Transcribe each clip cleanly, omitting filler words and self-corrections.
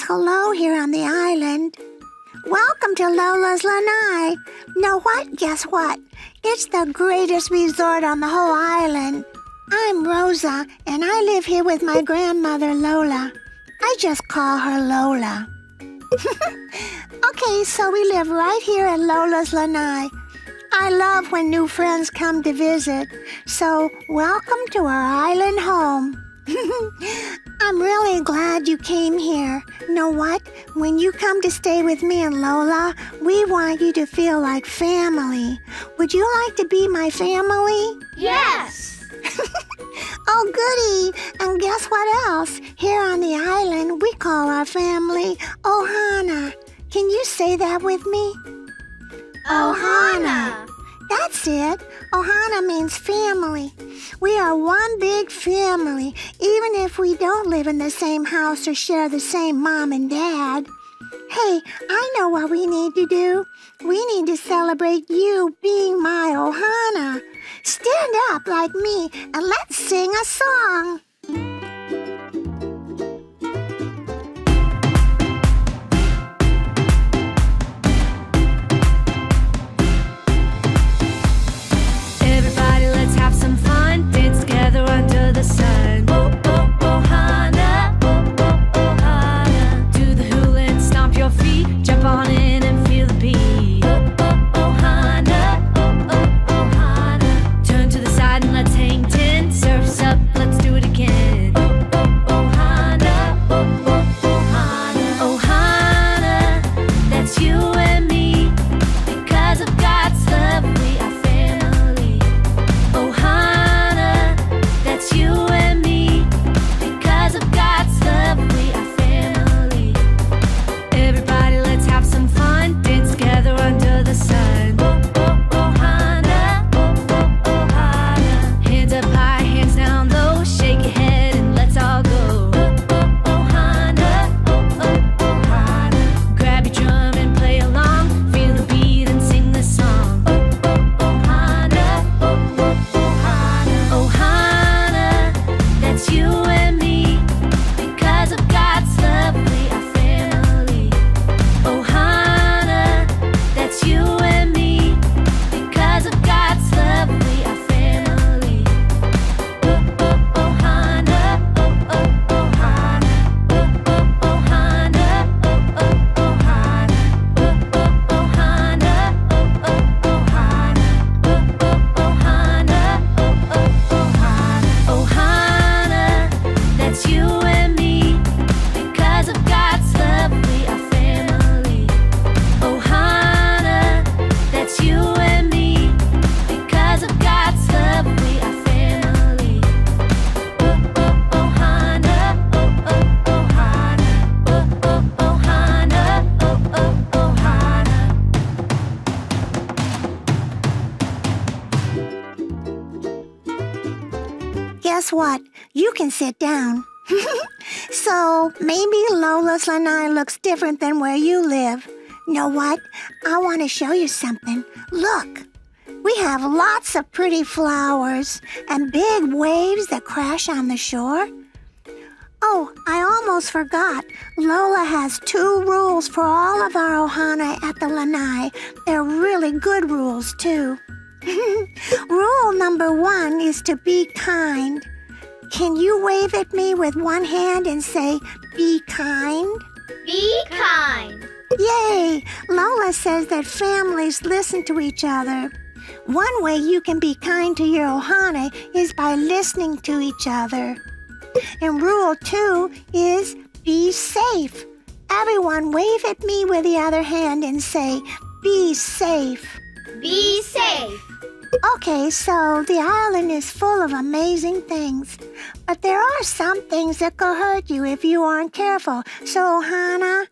hello here on the island. Welcome to Lola's Lanai. Know what? Guess what? It's the greatest resort on the whole island. I'm Rosa, and I live here with my grandmother, Lola. I just call her Lola. Okay, so we live right here at Lola's Lanai. I love when new friends come to visit, so welcome to our island home. I'm really glad you came here. Know what? When you come to stay with me and Lola, we want you to feel like family. Would you like to be my family? Yes! Oh, goody! And guess what else? Here on the island, we call our family Ohana. Can you say that with me? Ohana! That's it. Ohana means family. We are one big family, even if we don't live in the same house or share the same mom and dad. Hey, I know what we need to do. We need to celebrate you being my Ohana. Stand up like me and let's sing a song. Everybody, let's have some fun. Dance together under the sun. Oh, oh, Ohana. Oh, oh, Ohana. Do the hula and stomp your feet. Jump on in and feel the beat. Oh, oh, Ohana. Oh, oh, Ohana. Turn to the side and let's hang ten. Surf's up, let's do it again. Oh, oh, Ohana. Oh, oh, Ohana. Ohana, that's you and me. Because of God's love, we are family. Ohana, that's you and me. Because of God's love, we are family. Everybody, let's have some fun. Dance together under the sun. Oh, oh, Ohana. Oh, oh, Ohana. Hands up high, hands down low. Shake your head and let's all go. Oh, oh, Ohana. Oh, oh, Ohana. Grab your drum and play along. Feel the beat and sing the song. Oh, oh, Ohana. Oh, oh, Ohana. Ohana, that's you and me. Because of God's love, we are family. Ohana, that's you and me. Because of God's love, we are family. Oh, oh, Ohana. Oh, oh, Ohana. Oh, oh, Ohana. Oh, oh, Ohana. Oh, oh, Ohana. Oh, oh, Ohana. Oh, oh, Ohana. Oh, oh, Ohana. Ohana, that's you and me. Because of God's love, we are family. Ohana, that's you and me. Because of God's love, we are family. Oh, oh, Ohana. Oh, oh, Ohana. Oh, oh, Ohana. Oh, oh, Ohana. Guess what? You can sit down. So maybe Lola's Lanai looks different than where you live. Know what? I want to show you something. Look. We have lots of pretty flowers and big waves that crash on the shore. Oh, I almost forgot. Lola has 2 rules for all of our ohana at the lanai. They're really good rules, too. Rule number 1 is to be kind. Can you wave at me with one hand and say, be kind? Be kind. Yay! Lola says that families listen to each other. One way you can be kind to your ohana is by listening to each other. And rule 2 is be safe. Everyone wave at me with the other hand and say, be safe. Be safe. Okay, so the island is full of amazing things. But there are some things that could hurt you if you aren't careful. So, Ohana,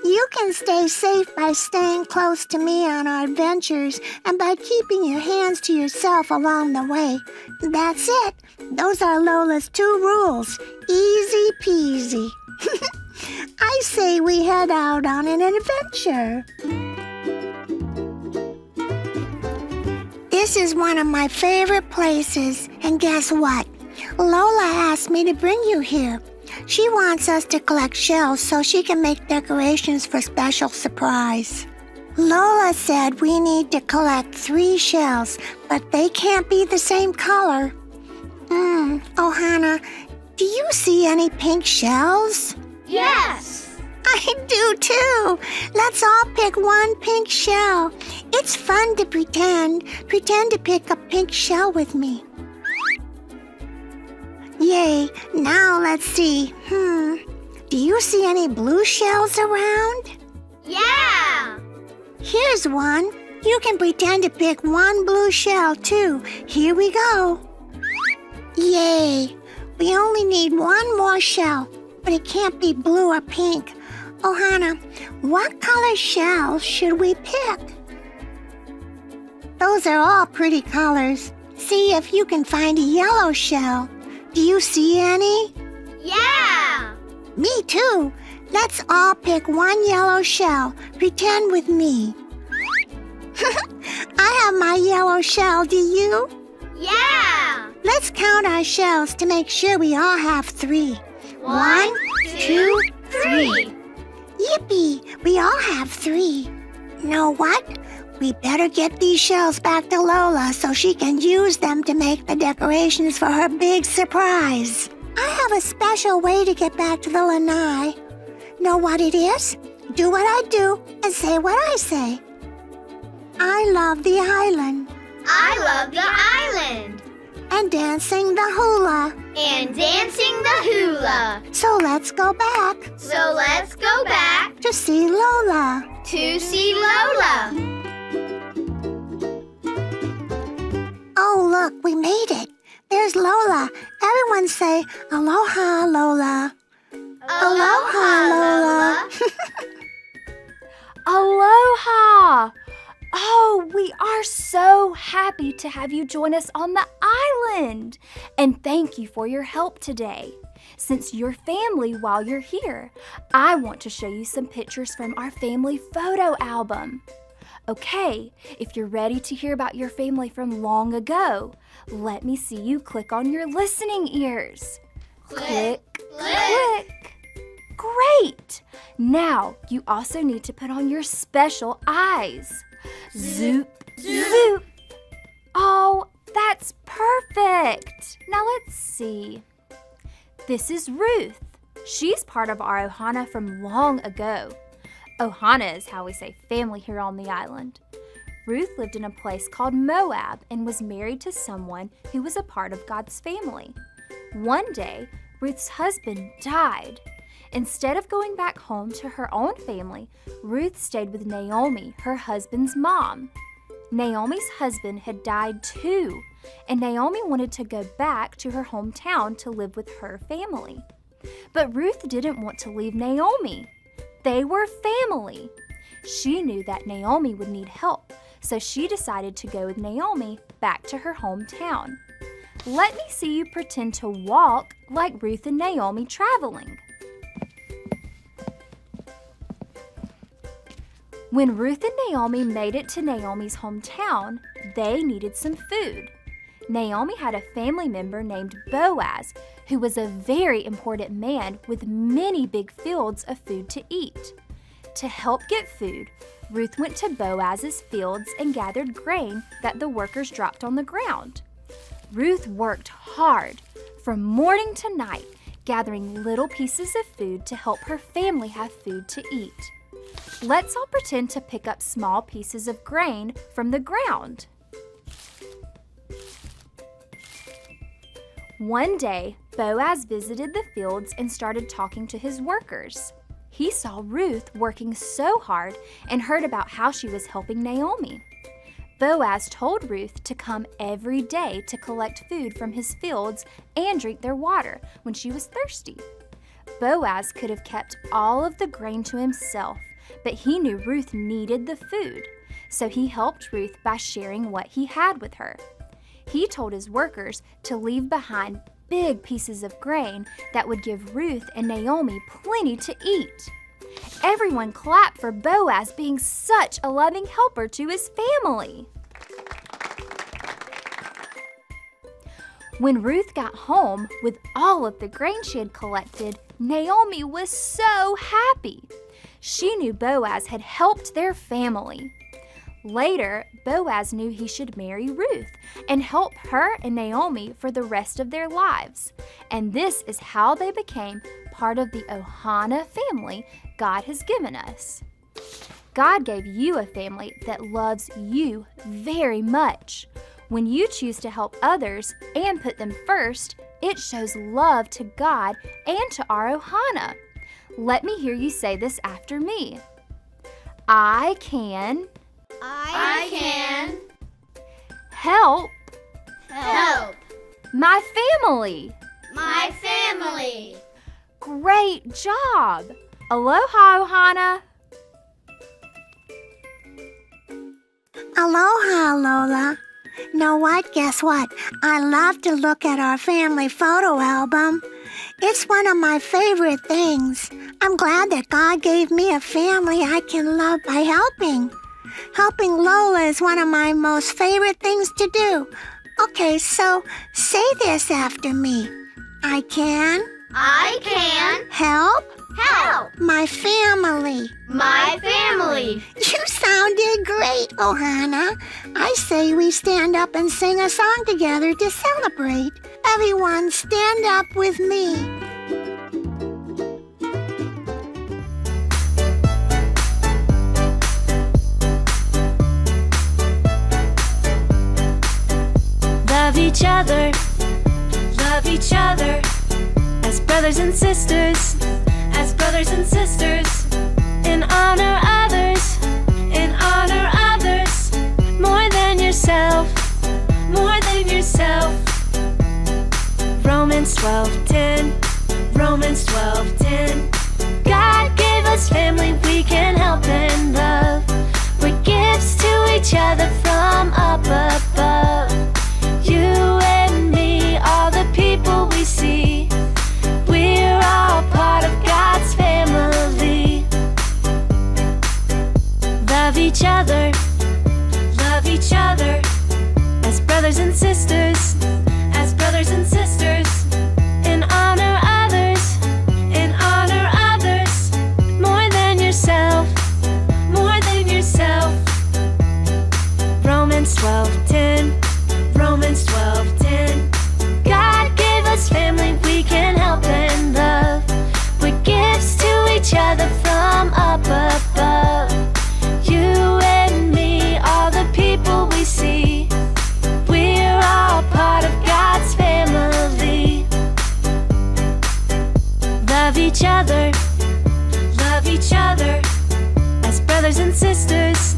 you can stay safe by staying close to me on our adventures and by keeping your hands to yourself along the way. That's it. Those are Lola's 2 rules. Easy peasy. I say we head out on an adventure. This is one of my favorite places, and guess what? Lola asked me to bring you here. She wants us to collect shells so she can make decorations for special surprise. Lola said we need to collect 3 shells, but they can't be the same color. Ohana, do you see any pink shells? Yes. I do too. Let's all pick one pink shell. It's fun to pretend. Pretend to pick a pink shell with me. Yay, now let's see. Do you see any blue shells around? Yeah. Here's one. You can pretend to pick one blue shell too. Here we go. Yay. We only need one more shell, but it can't be blue or pink. Ohana, what color shells should we pick? Those are all pretty colors. See if you can find a yellow shell. Do you see any? Yeah. Me too. Let's all pick one yellow shell. Pretend with me. I have my yellow shell, do you? Yeah. Let's count our shells to make sure we all have 3. 1, 2, 3. Yippee! We all have 3. Know what? We better get these shells back to Lola so she can use them to make the decorations for her big surprise. I have a special way to get back to the lanai. Know what it is? Do what I do and say what I say. I love the island. I love the island. And dancing the hula. And dancing the hula. So let's go back So let's go back to see Lola. to see Lola. Oh, look, we made it. There's Lola. Everyone say, Aloha, Lola. Aloha, Lola. Aloha! Oh, we are so happy to have you join us on the island. And thank you for your help today. Since you're family while you're here, I want to show you some pictures from our family photo album. Okay, if you're ready to hear about your family from long ago, let me see you click on your listening ears. Click, click. Great! Now, you also need to put on your special eyes. Zoop, zoop. Oh, that's perfect. Now let's see. This is Ruth. She's part of our Ohana from long ago. Ohana is how we say family here on the island. Ruth lived in a place called Moab and was married to someone who was a part of God's family. One day, Ruth's husband died. Instead of going back home to her own family, Ruth stayed with Naomi, her husband's mom. Naomi's husband had died too, and Naomi wanted to go back to her hometown to live with her family. But Ruth didn't want to leave Naomi. They were family. She knew that Naomi would need help, so she decided to go with Naomi back to her hometown. Let me see you pretend to walk like Ruth and Naomi traveling. When Ruth and Naomi made it to Naomi's hometown, they needed some food. Naomi had a family member named Boaz, who was a very important man with many big fields of food to eat. To help get food, Ruth went to Boaz's fields and gathered grain that the workers dropped on the ground. Ruth worked hard from morning to night, gathering little pieces of food to help her family have food to eat. Let's all pretend to pick up small pieces of grain from the ground. One day, Boaz visited the fields and started talking to his workers. He saw Ruth working so hard and heard about how she was helping Naomi. Boaz told Ruth to come every day to collect food from his fields and drink their water when she was thirsty. Boaz could have kept all of the grain to himself, but he knew Ruth needed the food, so he helped Ruth by sharing what he had with her. He told his workers to leave behind big pieces of grain that would give Ruth and Naomi plenty to eat. Everyone clapped for Boaz being such a loving helper to his family. When Ruth got home with all of the grain she had collected, Naomi was so happy. She knew Boaz had helped their family. Later, Boaz knew he should marry Ruth and help her and Naomi for the rest of their lives. And this is how they became part of the Ohana family God has given us. God gave you a family that loves you very much. When you choose to help others and put them first, it shows love to God and to our Ohana. Let me hear you say this after me. I can help my family. My family. Great job! Aloha, Ohana! Aloha, Lola. Know what? Guess what? I love to look at our family photo album. It's one of my favorite things. I'm glad that God gave me a family I can love by helping. Helping Lola is one of my most favorite things to do. Okay, so say this after me. I can help my family. My family. You sounded great, Ohana. I say we stand up and sing a song together to celebrate. Everyone stand up with me. Love each other, as brothers and sisters, and honor others, more than yourself. Romans 12:10. God gave us family we can help and love. We're gifts to each other from up above. You and me, all the people we see, we're all part of God's family. Love each other, as brothers and sisters, and honor others, more than yourself. Romans 12:10. God gave us family we can help and love. We're gifts to each other from up above. You and me, all the people we see, we're all part of God's family. Love each other, as brothers and sisters,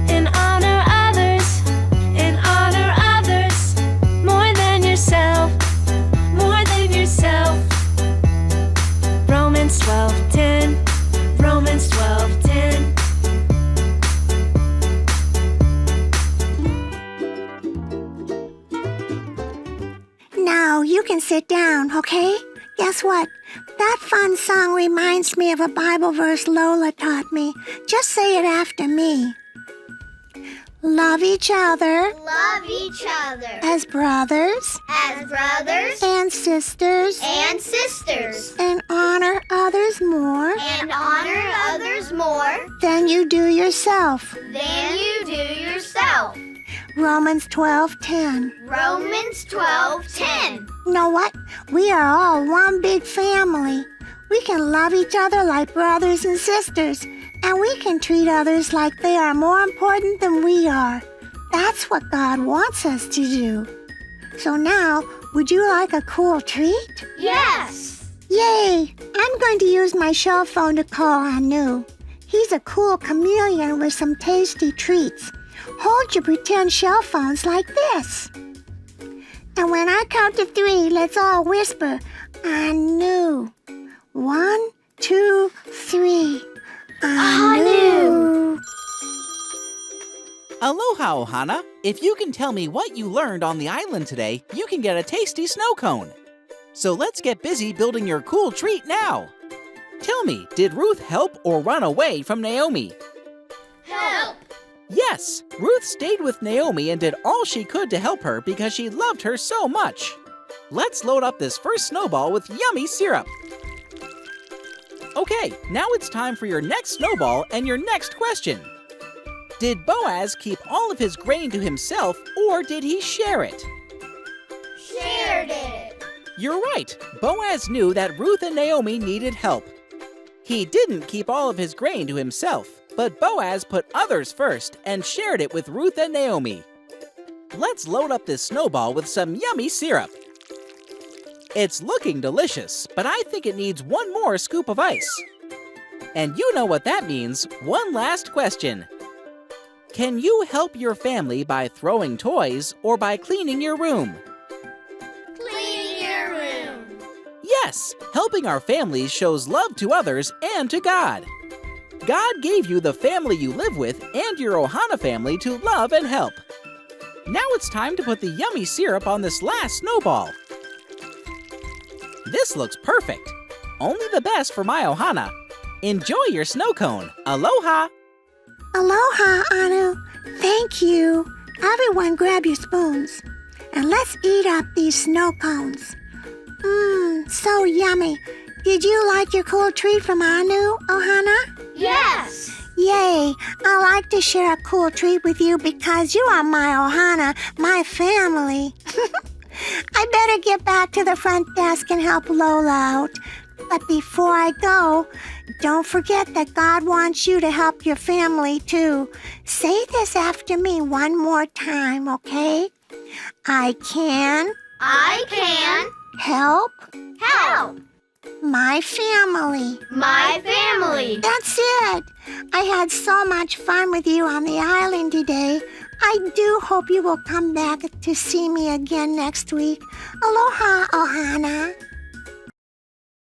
and honor others, more than yourself. Romans 12:10. Now you can sit down, okay? Guess what? That fun song reminds me of a Bible verse Lola taught me. Just say it after me. Love each other as brothers and sisters and honor others more than you do yourself. Romans 12:10. Know what? We are all one big family. We can love each other like brothers and sisters, and we can treat others like they are more important than we are. That's what God wants us to do. So now, would you like a cool treat? Yes. Yay! I'm going to use my shell phone to call Anu. He's a cool chameleon with some tasty treats. Hold your pretend shell phones like this. And when I count to 3, let's all whisper, Anu. 1, 2, 3. Anu. Aloha, Ohana. If you can tell me what you learned on the island today, you can get a tasty snow cone. So let's get busy building your cool treat now. Tell me, did Ruth help or run away from Naomi? Help. Yes, Ruth stayed with Naomi and did all she could to help her because she loved her so much. Let's load up this first snowball with yummy syrup. Okay, now it's time for your next snowball and your next question. Did Boaz keep all of his grain to himself, or did he share it? Shared it. You're right. Boaz knew that Ruth and Naomi needed help. He didn't keep all of his grain to himself, but Boaz put others first and shared it with Ruth and Naomi. Let's load up this snowball with some yummy syrup. It's looking delicious, but I think it needs one more scoop of ice. And you know what that means. One last question. Can you help your family by throwing toys or by cleaning your room? Cleaning your room. Yes, helping our families shows love to others and to God. God gave you the family you live with and your Ohana family to love and help. Now it's time to put the yummy syrup on this last snowball. This looks perfect. Only the best for my Ohana. Enjoy your snow cone. Aloha! Aloha, Anu. Thank you. Everyone grab your spoons. And let's eat up these snow cones. So yummy. Did you like your cool treat from Anu, Ohana? Yes. Yay! I like to share a cool treat with you because you are my Ohana, my family. I better get back to the front desk and help Lola out. But before I go, don't forget that God wants you to help your family too. Say this after me one more time, okay? I can help help my family. my family. That's it. I had so much fun with you on the island today. I do hope you will come back to see me again next week. Aloha, Ohana.